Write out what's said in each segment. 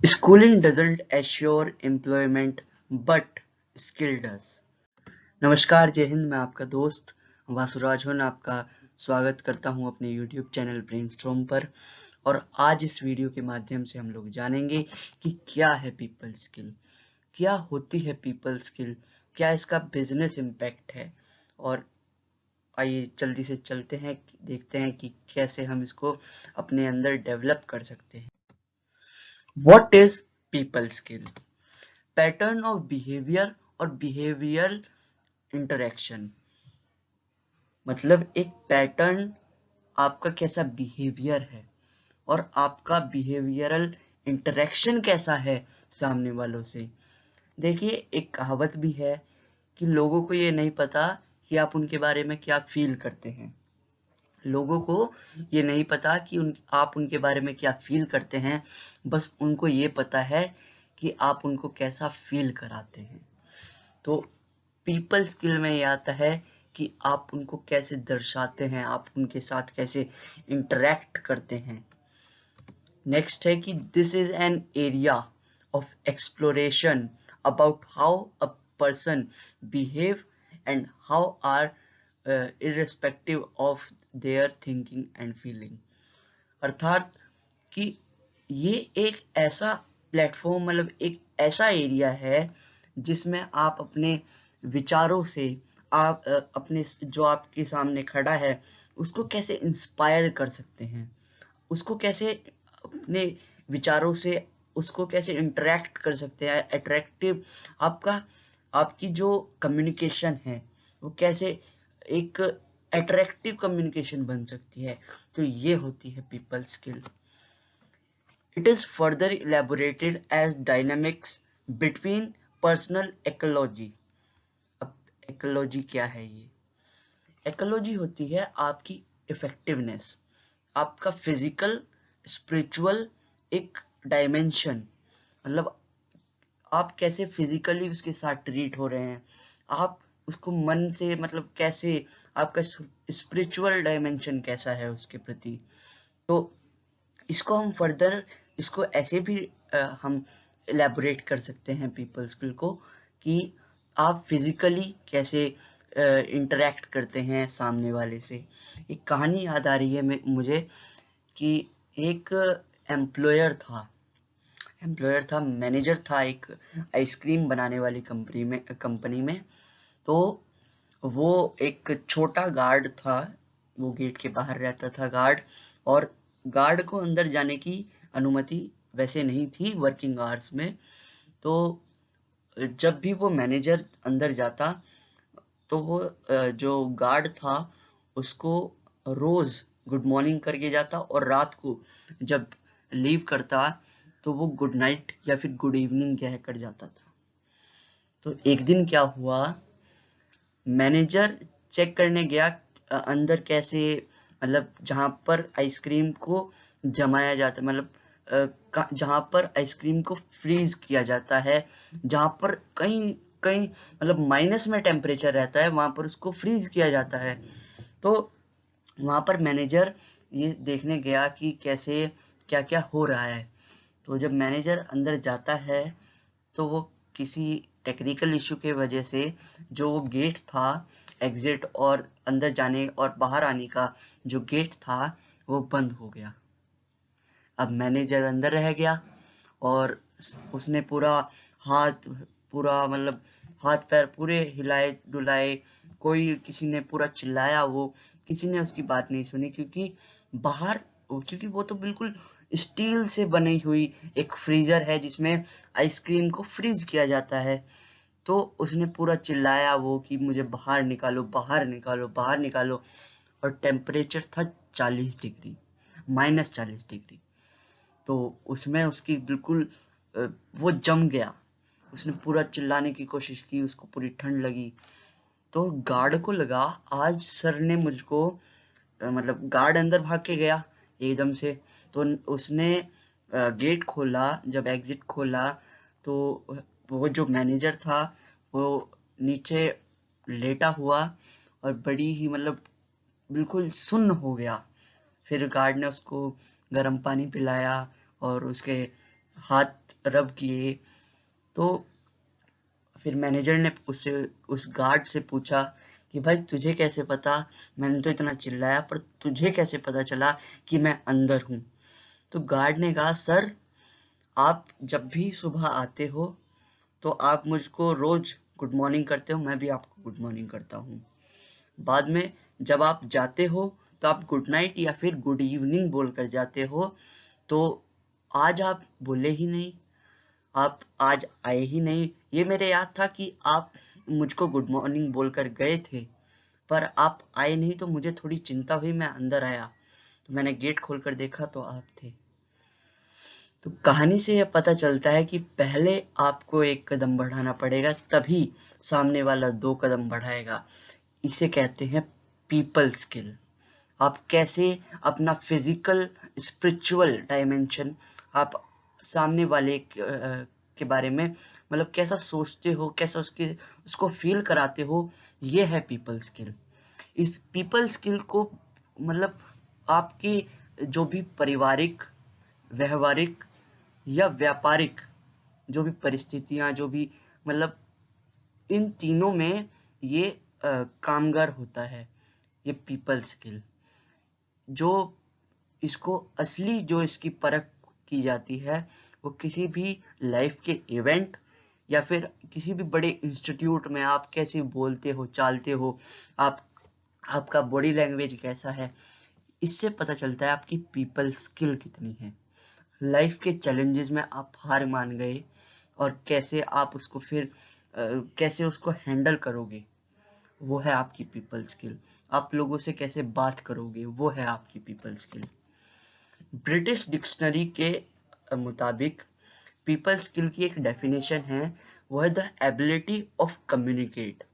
Schooling doesn't assure employment, but skill does. नमस्कार, जय हिंद। मैं आपका दोस्त वासुराज हूँ, आपका स्वागत करता हूँ अपने YouTube चैनल ब्रेनस्टॉर्म पर। और आज इस वीडियो के माध्यम से हम लोग जानेंगे कि क्या है पीपल स्किल, क्या होती है पीपल स्किल, क्या इसका बिजनेस इम्पैक्ट है। और आइए जल्दी से चलते हैं, देखते हैं कि कैसे हम इसको अपने अंदर डेवलप कर सकते हैं। What is people skill? Pattern of behaviour और बिहेवियरल इंटरेक्शन। मतलब एक पैटर्न, आपका कैसा बिहेवियर है और आपका बिहेवियरल इंटरेक्शन कैसा है सामने वालों से। देखिए, एक कहावत भी है कि लोगों को ये नहीं पता कि आप उनके बारे में क्या फील करते हैं। लोगों को ये नहीं पता कि आप उनके बारे में क्या फील करते हैं, बस उनको ये पता है कि आप उनको कैसा फील कराते हैं। तो पीपल स्किल में ये आता है कि आप उनको कैसे दर्शाते हैं, आप उनके साथ कैसे इंटरेक्ट करते हैं। नेक्स्ट है कि this is an area of exploration about how a person behave and how are irrespective of their thinking and feeling। अर्थात कि ये एक ऐसा प्लेटफॉर्म, मतलब एक ऐसा एरिया है जिसमें आप अपने विचारों से, आप अपने जो आपके सामने खड़ा है उसको कैसे इंस्पायर कर सकते हैं, उसको कैसे अपने विचारों से उसको कैसे इंटरेक्ट कर सकते हैं। अट्रैक्टिव आपकी जो कम्युनिकेशन है वो कैसे एक अट्रैक्टिव कम्युनिकेशन बन सकती है। तो ये होती है people skill. It is further elaborated as dynamics between personal ecology. अब इकोलॉजी क्या है? ये इकोलॉजी होती है आपकी इफेक्टिवनेस, आपका फिजिकल स्पिरिचुअल एक डायमेंशन। मतलब आप कैसे फिजिकली उसके साथ ट्रीट हो रहे हैं, आप उसको मन से, मतलब कैसे आपका स्पिरिचुअल डायमेंशन कैसा है उसके प्रति। तो इसको हम फर्दर, इसको ऐसे भी हम एलैबोरेट कर सकते हैं पीपल स्किल को, कि आप फिजिकली कैसे इंटरेक्ट करते हैं सामने वाले से। एक कहानी याद आ रही है मुझे कि एक एम्प्लॉयर था, मैनेजर था एक आइसक्रीम बनाने वाली कंपनी में। तो वो एक छोटा गार्ड था, वो गेट के बाहर रहता था गार्ड। और गार्ड को अंदर जाने की अनुमति वैसे नहीं थी वर्किंग आवर्स में। तो जब भी वो मैनेजर अंदर जाता तो वो जो गार्ड था उसको रोज गुड मॉर्निंग करके जाता, और रात को जब लीव करता तो वो गुड नाइट या फिर गुड इवनिंग कह कर जाता था। तो एक दिन क्या हुआ, मैनेजर चेक करने गया अंदर कैसे, मतलब जहां पर आइसक्रीम को जमाया जाता है, मतलब जहां पर आइसक्रीम को फ्रीज किया जाता है, जहां पर कहीं कहीं मतलब माइनस में टेम्परेचर रहता है, वहां पर उसको फ्रीज किया जाता है। तो वहां पर मैनेजर ये देखने गया कि कैसे क्या क्या हो रहा है। तो जब मैनेजर अंदर जाता है तो वो किसी टेक्निकल इशू के वजह से जो वो गेट था एग्जिट और अंदर जाने और बाहर आने का जो गेट था वो बंद हो गया। अब मैनेजर अंदर रह गया और उसने हाथ पूरा मतलब हाथ पैर पूरे हिलाए डुलाए, किसी ने पूरा चिल्लाया, वो किसी ने उसकी बात नहीं सुनी, क्योंकि वो तो बिल्कुल स्टील से बनी हुई एक फ्रीजर है जिसमें आइसक्रीम को फ्रीज किया जाता है। तो उसने पूरा चिल्लाया वो कि मुझे बाहर निकालो, बाहर निकालो, बाहर निकालो। और टेम्परेचर था 40 डिग्री, -40 डिग्री। तो उसमें उसकी बिल्कुल वो जम गया। उसने पूरा चिल्लाने की कोशिश की, उसको पूरी ठंड लगी। तो गार्ड को लगा आज सर ने मुझको मतलब गार्ड अंदर भाग के गया एकदम से। तो उसने गेट खोला, जब एग्जिट खोला तो वो जो मैनेजर था वो नीचे लेटा हुआ और बड़ी ही मतलब बिल्कुल सुन्न हो गया। फिर गार्ड ने उसको गर्म पानी पिलाया और उसके हाथ रब किए। तो फिर मैनेजर ने उससे उस गार्ड से पूछा कि भाई तुझे कैसे पता, मैंने तो इतना चिल्लाया पर तुझे कैसे पता चला कि मैं अंदर हूँ। तो गार्ड ने कहा सर, आप जब भी सुबह आते हो तो आप मुझको रोज गुड मॉर्निंग करते हो, मैं भी आपको गुड मॉर्निंग करता हूँ। बाद में जब आप जाते हो तो आप गुड नाइट या फिर गुड इवनिंग बोलकर जाते हो। तो आज आप बोले ही नहीं, आप आज आए ही नहीं। ये मेरे याद था कि आप मुझको गुड मॉर्निंग बोलकर गए थे, पर आप आए नहीं तो मुझे थोड़ी चिंता हुई। मैं अंदर आया तो मैंने गेट खोलकर देखा तो आप थे। तो कहानी से यह पता चलता है कि पहले आपको एक कदम बढ़ाना पड़ेगा, तभी सामने वाला 2 कदम बढ़ाएगा। इसे कहते हैं पीपल स्किल। आप कैसे अपना फिजिकल स्पिरिचुअल डायमेंशन आप सामने वाले के बारे में मतलब कैसा सोचते हो, कैसा उसको फील कराते हो, ये है पीपल स्किल। इस पीपल स्किल को मतलब आपकी जो भी पारिवारिक, व्यवहारिक या व्यापारिक जो भी परिस्थितियां, जो भी मतलब इन तीनों में ये कामगार होता है, ये पीपल स्किल। जो इसको असली जो इसकी परख की जाती है वो किसी भी लाइफ के इवेंट या फिर किसी भी बड़े इंस्टीट्यूट में आप कैसे बोलते हो, चालते हो, आप आपका बॉडी लैंग्वेज कैसा है, इससे पता चलता है आपकी पीपल स्किल कितनी है। लाइफ के चैलेंजेस में आप हार मान गए और कैसे आप उसको फिर कैसे उसको हैंडल करोगे, वो है आपकी पीपल स्किल। आप लोगों से कैसे बात करोगे, वो है आपकी पीपल स्किल। ब्रिटिश डिक्शनरी के मुताबिक पीपल स्किल की एक डेफिनेशन है, वो है the ability of communicate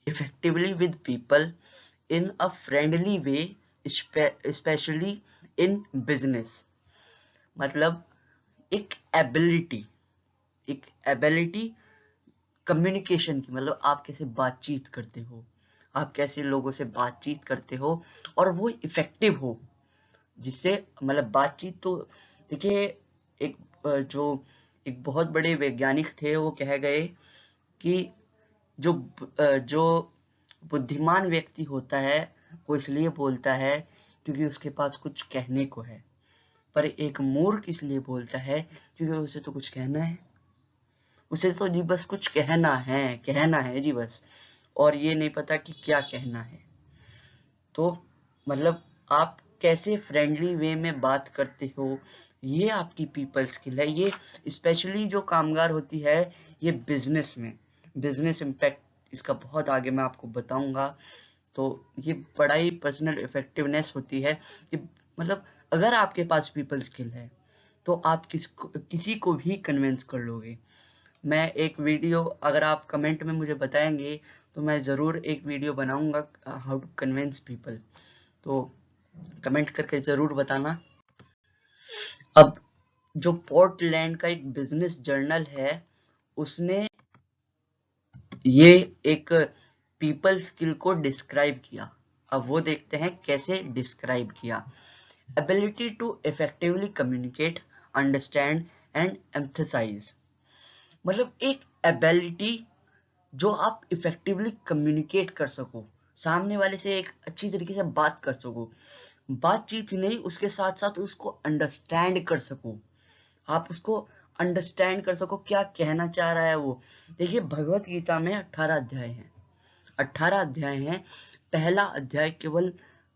effectively with people in a friendly way, specially in business. मतलब एक एबिलिटी, एक एबिलिटी कम्युनिकेशन की, मतलब आप कैसे बातचीत करते हो, आप कैसे लोगों से बातचीत करते हो और वो इफेक्टिव हो, जिससे मतलब बातचीत तो देखिए एक जो एक बहुत बड़े वैज्ञानिक थे वो कह गए कि जो बुद्धिमान व्यक्ति होता है वो इसलिए बोलता है क्योंकि उसके पास कुछ कहने को है, पर एक मूर्ख इसलिए बोलता है क्योंकि उसे तो कुछ कहना है, उसे तो जी बस कुछ कहना है जी बस, और ये नहीं पता कि क्या कहना है। तो मतलब आप कैसे फ्रेंडली वे में बात करते हो, ये आपकी पीपल स्किल है। ये स्पेशली जो कामगार होती है, ये बिजनेस में, बिजनेस इम्पैक्ट इसका बहुत आगे मैं आपको बताऊंगा। तो ये बड़ा ही पर्सनल इफेक्टिवनेस होती है कि मतलब अगर आपके पास पीपल स्किल है तो आप किसी को भी कन्विंस कर लोगे। मैं एक वीडियो, अगर आप कमेंट में मुझे बताएंगे तो मैं ज़रूर एक वीडियो बनाऊंगा हाउ टू कन्विंस पीपल, तो कमेंट करके ज़रूर बताना। अब जो पोर्टलैंड का एक बिजनेस जर्नल है, उसने ये एक पीपल स्किल को डिस्क्राइब किया। अब वो देखते हैं कैसे डिस्क्राइब किया। Ability to effectively communicate, understand and emphasize. मतलब एक एबिलिटी जो आप इफेक्टिवली कम्युनिकेट कर सको, सामने वाले से एक अच्छी तरीके से बात कर सको, बातचीत ही नहीं उसके साथ साथ उसको अंडरस्टैंड कर सको, आप उसको अंडरस्टैंड कर सको क्या कहना चाह रहा है वो। देखिए भगवत गीता में 18 अध्याय हैं, 18 अध्याय हैं। पहला अध्याय केवल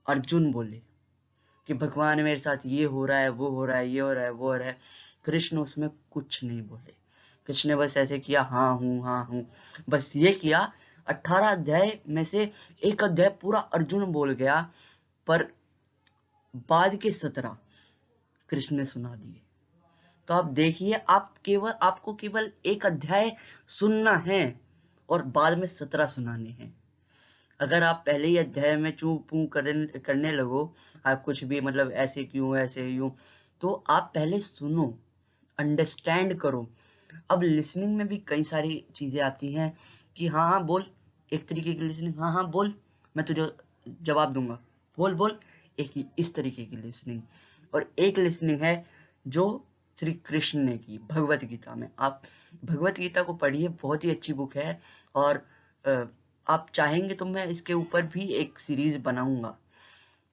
अर्जुन बोले कि भगवान मेरे साथ ये हो रहा है, वो हो रहा है, ये हो रहा है, वो हो रहा है। कृष्ण उसमें कुछ नहीं बोले, कृष्ण ने बस ऐसे किया हाँ हूँ, बस ये किया। 18 अध्याय में से एक अध्याय पूरा अर्जुन बोल गया, पर बाद के 17 कृष्ण ने सुना दिए। तो आप देखिए, आपको केवल एक अध्याय सुनना है और बाद में 17 सुनाने हैं। अगर आप पहले ही अध्याय में चू पू करने लगो, आप कुछ भी मतलब ऐसे क्यों ऐसे यूं, तो आप पहले सुनो, अंडरस्टैंड करो। अब लिसनिंग में भी कई सारी चीजें आती हैं कि हाँ हाँ बोल, एक तरीके की लिसनिंग, हाँ हाँ बोल मैं तुझे जवाब दूंगा, बोल बोल, एक इस तरीके की लिसनिंग। और एक लिसनिंग है जो श्री कृष्ण ने की भगवत गीता में। आप भगवत गीता को पढ़िए, बहुत ही अच्छी बुक है। और आप चाहेंगे तो मैं इसके ऊपर भी एक सीरीज बनाऊंगा।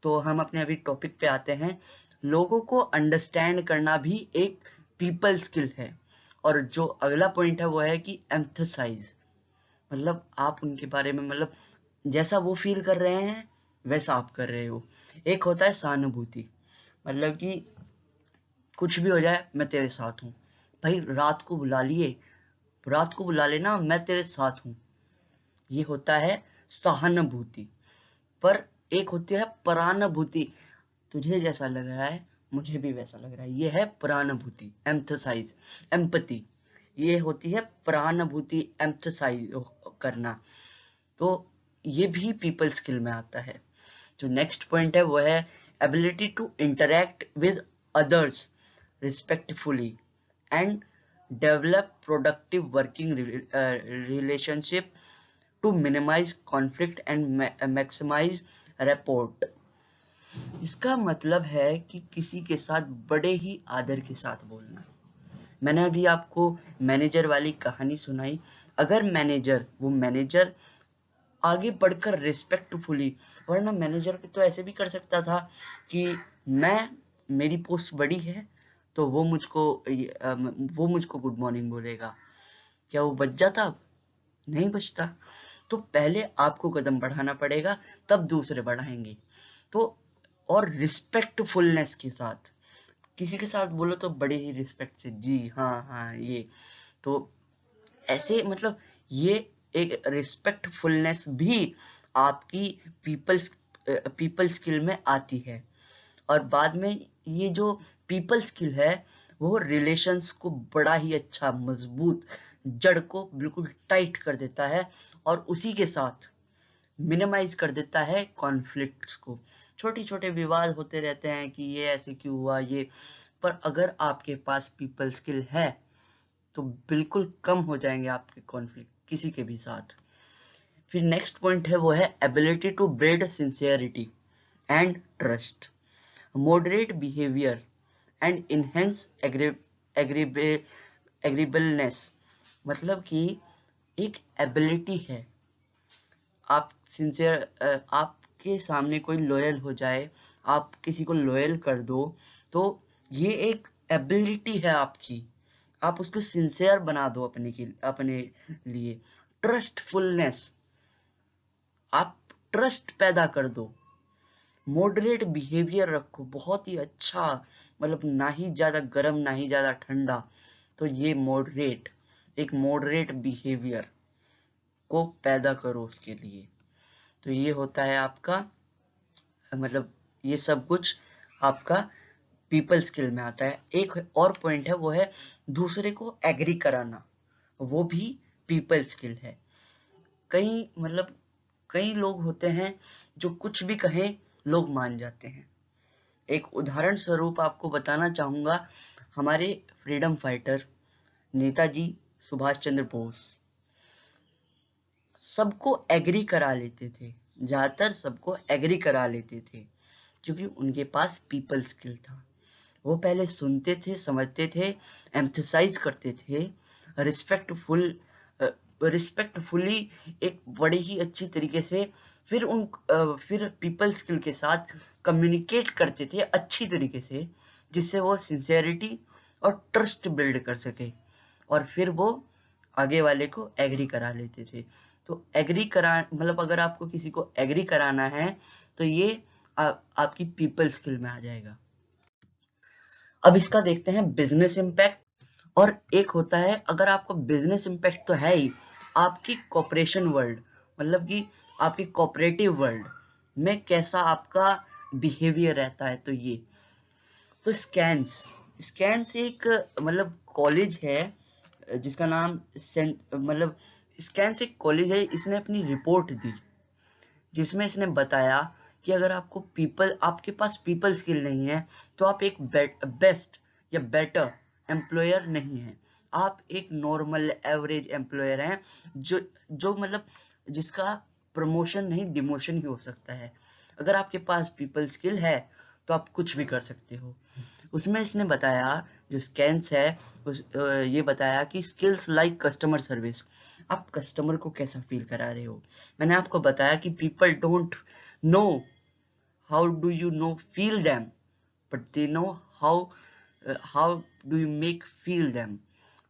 तो हम अपने अभी टॉपिक पे आते हैं। लोगों को अंडरस्टैंड करना भी एक पीपल स्किल है। और जो अगला पॉइंट है वो है कि एम्फसाइज, मतलब आप उनके बारे में, मतलब जैसा वो फील कर रहे हैं वैसा आप कर रहे हो। एक होता है सहानुभूति, मतलब कि कुछ भी हो जाए मैं तेरे साथ हूँ। भाई रात को बुला लिए, रात को बुला लेना, मैं तेरे साथ हूँ। ये होता है सहानुभूति। पर एक होती है परानुभूति, तुझे जैसा लग रहा है मुझे भी वैसा लग रहा है, ये है परानुभूति, एम्फसाइज, एम्पैथी। ये होती है परानुभूति, एम्फसाइज करना। तो ये भी पीपल स्किल में आता है। जो नेक्स्ट पॉइंट है वो है ability to interact with others respectfully and develop productive working relationship to minimize conflict and maximize rapport. इसका मतलब है कि किसी के साथ बड़े ही आदर के साथ बोलना। मैंने अभी आपको मैनेजर वाली कहानी सुनाई। अगर वो मैनेजर आगे बढ़कर रिस्पेक्टफुली, वरना मैनेजर तो ऐसे भी कर सकता था कि मेरी पोस्ट बड़ी है तो वो मुझको गुड मॉर्निंग बोलेगा। क्या वो बच जाता? नहीं बचता। तो पहले आपको कदम बढ़ाना पड़ेगा, तब दूसरे बढ़ाएंगे। तो और रिस्पेक्टफुलनेस के साथ किसी के साथ बोलो तो बड़े ही रिस्पेक्ट से, जी हाँ हाँ ये। तो ऐसे मतलब ये एक रिस्पेक्टफुलनेस भी आपकी पीपल स्किल में आती है। और बाद में ये जो पीपल स्किल है वो रिलेशंस को बड़ा ही अच्छा मजबूत, जड़ को बिल्कुल टाइट कर देता है और उसी के साथ मिनिमाइज कर देता है कॉन्फ्लिक्ट्स को। छोटे छोटे विवाद होते रहते हैं कि ये ऐसे क्यों हुआ ये, पर अगर आपके पास पीपल स्किल है तो बिल्कुल कम हो जाएंगे आपके कॉन्फ्लिक्ट किसी के भी साथ। फिर नेक्स्ट पॉइंट है वो है ability to build sincerity and trust, moderate behaviour and enhance agreeableness. मतलब कि एक एबिलिटी है, आप सिंसियर, आपके सामने कोई लॉयल हो जाए, आप किसी को लॉयल कर दो, तो ये एक एबिलिटी है आपकी। आप उसको सिंसियर बना दो अपने लिए। ट्रस्टफुलनेस, आप ट्रस्ट पैदा कर दो। मॉडरेट बिहेवियर रखो, बहुत ही अच्छा, मतलब ना ही ज्यादा गर्म ना ही ज्यादा ठंडा। तो ये एक मॉडरेट बिहेवियर को पैदा करो उसके लिए। तो ये होता है आपका, मतलब ये सब कुछ आपका पीपल स्किल में आता है। एक और पॉइंट है वो है दूसरे को एग्री कराना, वो भी पीपल स्किल है। कई लोग होते हैं जो कुछ भी कहें लोग मान जाते हैं। एक उदाहरण स्वरूप आपको बताना चाहूंगा, हमारे फ्रीडम फाइटर नेताजी सुभाष चंद्र बोस सबको एग्री करा लेते थे, ज्यादातर सबको एग्री करा लेते थे क्योंकि उनके पास पीपल स्किल था। वो पहले सुनते थे, समझते थे, एम्फसाइज करते थे, रिस्पेक्टफुली, एक बड़ी ही अच्छी तरीके से, फिर पीपल स्किल के साथ कम्युनिकेट करते थे अच्छी तरीके से, जिससे वो सिंसियरिटी और ट्रस्ट बिल्ड कर सके और फिर वो आगे वाले को एग्री करा लेते थे। तो मतलब अगर आपको किसी को एग्री कराना है तो ये आपकी पीपल स्किल में आ जाएगा। अब इसका देखते हैं बिजनेस इम्पैक्ट। और एक होता है, अगर आपको बिजनेस इम्पैक्ट तो है ही, आपकी कॉपरेशन वर्ल्ड, मतलब कि आपकी कोऑपरेटिव वर्ल्ड में कैसा आपका बिहेवियर रहता है। तो स्कैन्स एक मतलब कॉलेज है जिसका नाम मतलब स्कैन्स एक कॉलेज है। इसने अपनी रिपोर्ट दी जिसमें इसने बताया कि अगर आपके पास पीपल स्किल नहीं है तो आप एक बेस्ट या बेटर एम्प्लॉयर नहीं है। आप एक नॉर्मल एवरेज एम्प्लॉयर हैं जो मतलब जिसका प्रमोशन नहीं डिमोशन ही हो सकता है। अगर आपके पास पीपल स्किल है तो आप कुछ भी कर सकते हो। उसमें इसने बताया, जो स्कैन्स है ये बताया कि स्किल्स लाइक कस्टमर सर्विस, आप कस्टमर को कैसा फील करा रहे हो। मैंने आपको बताया कि people don't know how do you know feel them, but they know how do you make feel them.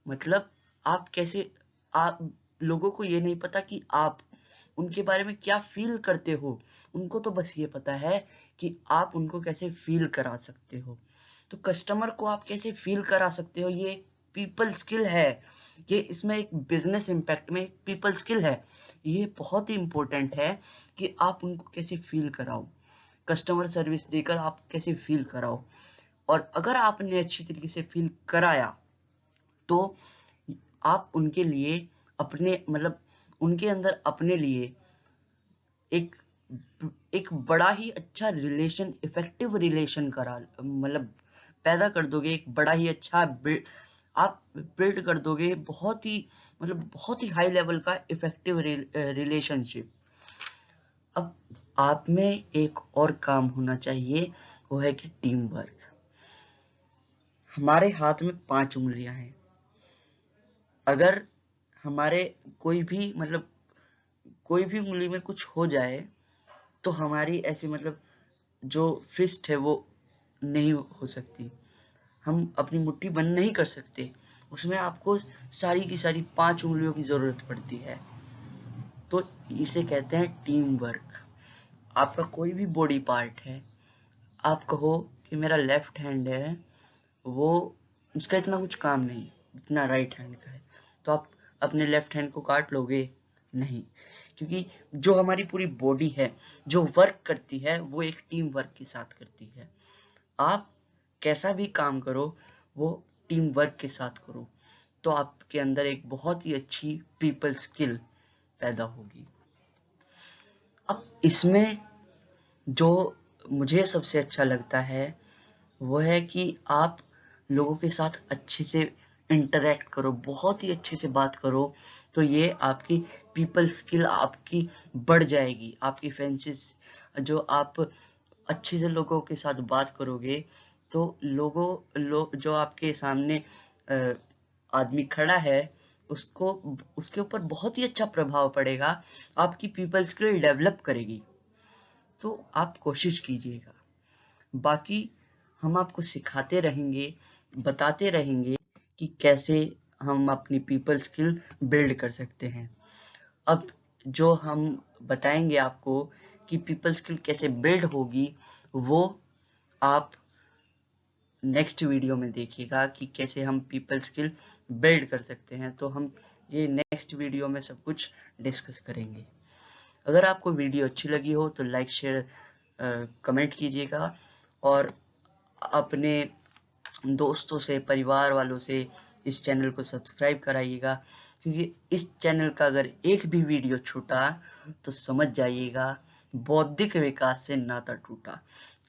मतलब आप कैसे, आप लोगों को ये नहीं पता कि आप उनके बारे में क्या फील करते हो, उनको तो बस ये पता है कि आप उनको कैसे फील करा सकते हो। तो कस्टमर को आप कैसे फील करा सकते हो, ये पीपल स्किल है। ये इसमें एक बिजनेस इम्पैक्ट में पीपल स्किल है। ये बहुत ही इंपॉर्टेंट है कि आप उनको कैसे फील कराओ, कस्टमर सर्विस देकर आप कैसे फील कराओ। और अगर आपने अच्छी तरीके से फील कराया तो आप उनके लिए अपने मतलब उनके अंदर अपने लिए एक एक बड़ा ही अच्छा रिलेशन, इफेक्टिव रिलेशन करा मतलब पैदा कर दोगे। एक बड़ा ही अच्छा आप बिल्ड कर दोगे, बहुत ही मतलब बहुत ही हाई लेवल का इफेक्टिव रिलेशनशिप। अब आप में एक और काम होना चाहिए, वो है कि टीम वर्क। हमारे हाथ में 5 उंगलियां हैं। अगर हमारे कोई भी मतलब कोई भी उंगली में कुछ हो जाए तो हमारी ऐसी मतलब जो फिस्ट है वो नहीं हो सकती, हम अपनी मुट्ठी बंद नहीं कर सकते। उसमें आपको सारी की सारी 5 उंगलियों की जरूरत पड़ती है। तो इसे कहते हैं टीम वर्क। आपका कोई भी बॉडी पार्ट है, आप कहो कि मेरा लेफ्ट हैंड है, वो उसका इतना कुछ काम नहीं जितना राइट हैंड का है, तो आप अपने लेफ्ट हैंड को काट लोगे? नहीं, क्योंकि जो हमारी पूरी बॉडी है जो वर्क करती है वो एक टीम वर्क के साथ करती है। आप कैसा भी काम करो वो टीम वर्क के साथ करो, तो आपके अंदर एक बहुत ही अच्छी पीपल स्किल पैदा होगी। अब इसमें जो मुझे सबसे अच्छा लगता है वो है कि आप लोगों के साथ अच्छे से इंटरेक्ट करो, बहुत ही अच्छे से बात करो, तो ये आपकी पीपल स्किल आपकी बढ़ जाएगी। आपकी फैंसीज जो आप अच्छे से लोगों के साथ बात करोगे तो जो आपके सामने आदमी खड़ा है उसको उसके ऊपर बहुत ही अच्छा प्रभाव पड़ेगा, आपकी पीपल स्किल डेवलप करेगी। तो आप कोशिश कीजिएगा। बाकी हम आपको सिखाते रहेंगे, बताते रहेंगे कि कैसे हम अपनी पीपल स्किल बिल्ड कर सकते हैं। अब जो हम बताएंगे आपको कि पीपल स्किल कैसे बिल्ड होगी, वो आप नेक्स्ट वीडियो में देखिएगा कि कैसे हम पीपल स्किल बिल्ड कर सकते हैं। तो हम ये नेक्स्ट वीडियो में सब कुछ डिस्कस करेंगे। अगर आपको वीडियो अच्छी लगी हो तो लाइक शेयर कमेंट कीजिएगा, और अपने दोस्तों से, परिवार वालों से इस चैनल को सब्सक्राइब कराइएगा, क्योंकि इस चैनल का अगर एक भी वीडियो छूटा तो समझ जाइएगा बौद्धिक विकास से नाता टूटा।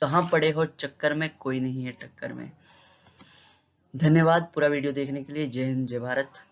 कहाँ पड़े हो चक्कर में, कोई नहीं है टक्कर में। धन्यवाद पूरा वीडियो देखने के लिए। जय हिंद, जय भारत।